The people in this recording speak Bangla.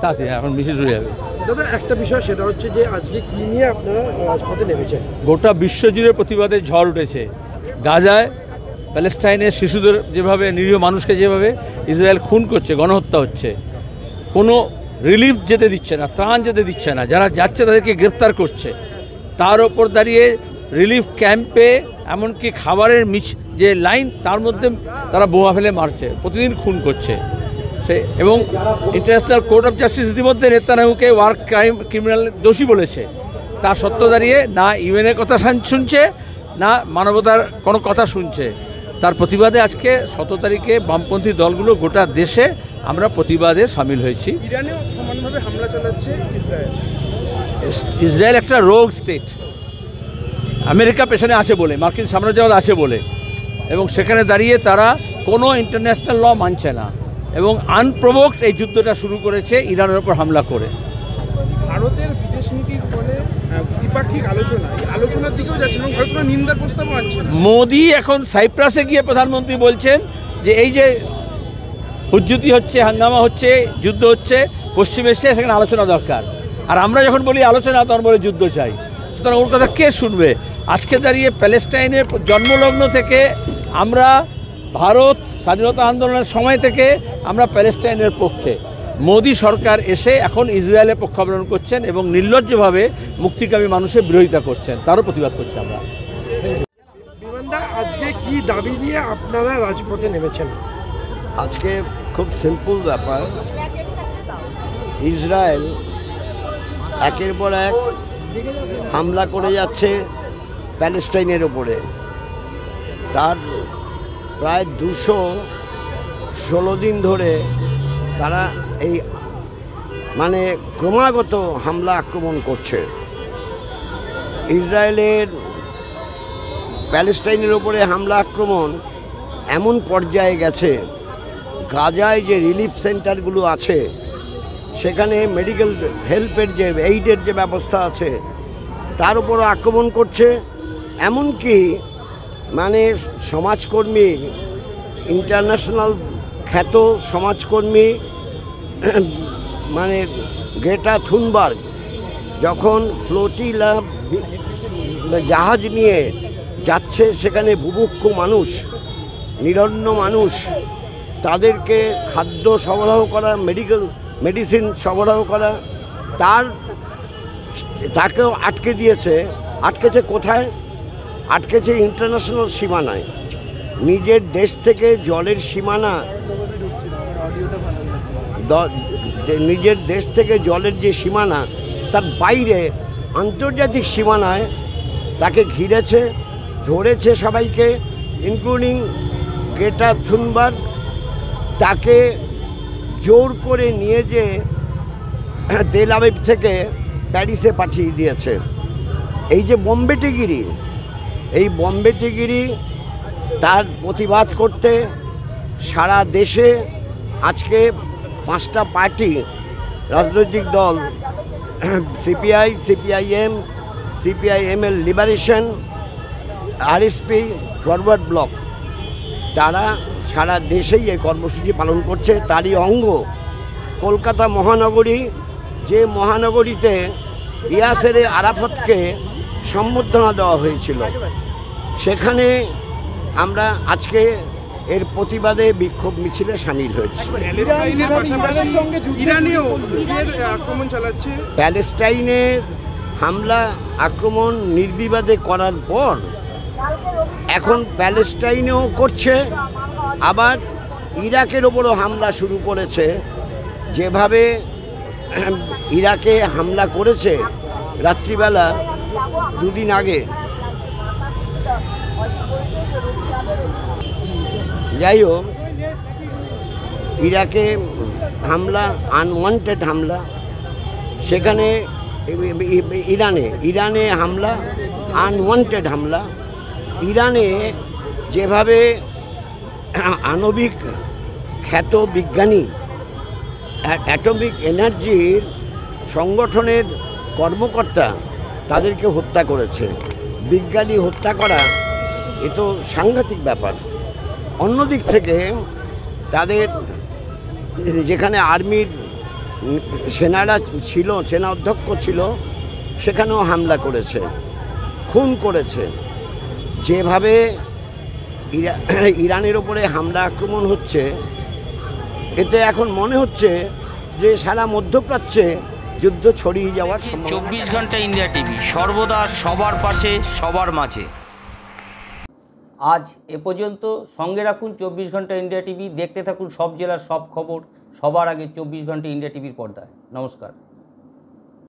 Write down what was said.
তাতে এখন মিছিল হয়ে যাবে। দাদা একটা বিষয়, সেটা হচ্ছে যে আজকে কি নিয়ে আপনারা রাজপথে নেমেছেন? গোটা বিশ্বজুড়ে প্রতিবাদের ঝড় উঠেছে। গাজায় প্যালেস্টাইনের শিশুদের যেভাবে, নিরীহ মানুষকে যেভাবে ইসরায়েল খুন করছে, গণহত্যা হচ্ছে, কোনো রিলিফ যেতে দিচ্ছে না, ত্রাণ যেতে দিচ্ছে না, যারা যাচ্ছে তাদেরকে গ্রেপ্তার করছে। তার ওপর দাঁড়িয়ে রিলিফ ক্যাম্পে এমনকি খাবারের যে লাইন, তার মধ্যে তারা বোমা ফেলে মারছে, প্রতিদিন খুন করছে সে। এবং ইন্টারন্যাশনাল কোর্ট অফ জাস্টিস ইতিমধ্যে নেতানিয়াহুকে ওয়ার ক্রিমিনাল দোষী বলেছে। তা সত্য দাঁড়িয়ে না ইউএনের কথা শুনছে, না মানবতার কোনো কথা শুনছে। তার প্রতিবাদে আজকে 17 তারিখে বামপন্থী দলগুলো গোটা দেশে আমরা প্রতিবাদে সামিল হয়েছি। ইরানেও সমানভাবে হামলা চালাচ্ছে ইসরায়েল। ইসরায়েল একটা রোগ স্টেট, আমেরিকা পেছনে আছে বলে, মার্কিন সাম্রাজ্যবাদ আছে বলে, এবং সেখানে দাঁড়িয়ে তারা কোনো ইন্টারন্যাশনাল ল মানছে না এবং আনপ্রোভোকড এই যুদ্ধটা শুরু করেছে ইরানের ওপর হামলা করে। ভারতের বিদেশ নীতির ফলে দ্বিপাক্ষিক আলোচনা, এই আলোচনার দিকেও যাচ্ছে এবং ভারত কোনো নিন্দার প্রস্তাবও আনছে না। মোদি এখন সাইপ্রাসে গিয়ে প্রধানমন্ত্রী বলছেন যে এই যে হুজ্জুতি হচ্ছে, হাঙ্গামা হচ্ছে, যুদ্ধ হচ্ছে পশ্চিম এশিয়ায়, সেখানে আলোচনা দরকার। আর আমরা যখন বলি আলোচনা, তখন বলে যুদ্ধ চাই। সুতরাং ওর কথা কে শুনবে? আজকে দাঁড়িয়ে প্যালেস্টাইনের জন্মলগ্ন থেকে আমরা, ভারত স্বাধীনতা আন্দোলনের সময় থেকে আমরা প্যালেস্টাইনের পক্ষে। মোদি সরকার এসে এখন ইসরায়েলের পক্ষ অবলম্বন করছেন এবং নির্লজ্জভাবে মুক্তিকামী মানুষের বিরোধিতা করছেন, তারও প্রতিবাদ করছি আমরা। বিমানদা, আজকে কি দাবি নিয়ে আপনারা রাজপথে নেমেছেন? আজকে খুব সিম্পল ব্যাপার। ইসরায়েল একের পর এক হামলা করে যাচ্ছে প্যালেস্টাইনের ওপরে। তার প্রায় 216 দিন ধরে তারা এই ক্রমাগত হামলা আক্রমণ করছে। ইসরায়েলের প্যালেস্টাইনের ওপরে হামলা আক্রমণ এমন পর্যায়ে গেছে, গাজায় যে রিলিফ সেন্টারগুলো আছে সেখানে মেডিকেল হেল্পের যে এইডের যে ব্যবস্থা আছে তার উপরও আক্রমণ করছে। এমনকি সমাজকর্মী, ইন্টারন্যাশনাল খ্যাত সমাজকর্মী গ্রেটা থুনবার্গ যখন ফ্লোটিলা জাহাজ নিয়ে যাচ্ছে, সেখানে বুভুক্ষু মানুষ, নিরন্ন মানুষ, তাদেরকে খাদ্য সরবরাহ করা, মেডিসিন সরবরাহ করা, তাকেও আটকে দিয়েছে। আটকেছে কোথায়? আটকেছে ইন্টারন্যাশনাল সীমানায়। নিজের দেশ থেকে জলের সীমানা, নিজের দেশ থেকে জলের যে সীমানা, তার বাইরে আন্তর্জাতিক সীমানায় তাকে ঘিরেছে, ধরেছে সবাইকে, ইনক্লুডিং গ্রেটা থুনবার্গ। তাকে জোর করে নিয়ে যে তেল আবিব থেকে প্যারিসে পাঠিয়ে দিয়েছে। এই যে বোম্বেটিগিরি, এই বোম্বেটিগিরি, তার প্রতিবাদ করতে সারা দেশে আজকে 5টা পার্টি, রাজনৈতিক দল, CPI, CPIM, CPIML liberation, RSP, forward block, তারা সারা দেশেই এই কর্মসূচি পালন করছে। তারই অঙ্গ কলকাতা মহানগরী, যে মহানগরীতে ইয়াসের আরাফাতকে সম্বর্ধনা দেওয়া হয়েছিল, সেখানে আমরা আজকে এর প্রতিবাদে বিক্ষোভ মিছিলে সামিল হয়েছি। প্যালেস্টাইনের হামলা আক্রমণ নির্বিবাদে করার পর এখন প্যালেস্টাইনেও করছে, আবার ইরাকের ওপরও হামলা শুরু করেছে। যেভাবে ইরাকে হামলা করেছে রাত্রিবেলা 2 দিন আগে, যাই হোক, ইরাকে হামলা, আনওয়ান্টেড হামলা, সেখানে ইরানে হামলা, আনওয়ান্টেড হামলা। ইরানে যেভাবে আণবিক খ্যাত বিজ্ঞানী অ্যাটমিক এনার্জির সংগঠনের কর্মকর্তা তাদেরকে হত্যা করেছে। বিজ্ঞানী হত্যা করা এ তো সাংঘাতিক ব্যাপার। অন্যদিক থেকে তাদের যেখানে আর্মির সেনারা ছিল, সেনা অধ্যক্ষ ছিল, সেখানেও হামলা করেছে, খুন করেছে। যেভাবে ইরানের ওপরে হামলা আক্রমণ হচ্ছে, এতে এখন মনে হচ্ছে যে সারা মধ্যপ্রাচ্যে যুদ্ধ ছড়িয়ে যাওয়ার সম্ভাবনা। 24 ঘন্টা ইন্ডিয়া টিভি, সর্বদা সবার পাশে, সবার মাঝে। আজ এ পর্যন্ত। সঙ্গে রাখুন 24 ঘন্টা ইন্ডিয়া টিভি। দেখতে থাকুন সব জেলার সব খবর সবার আগে 24 ঘন্টা ইন্ডিয়া টিভির পর্দায়। নমস্কার।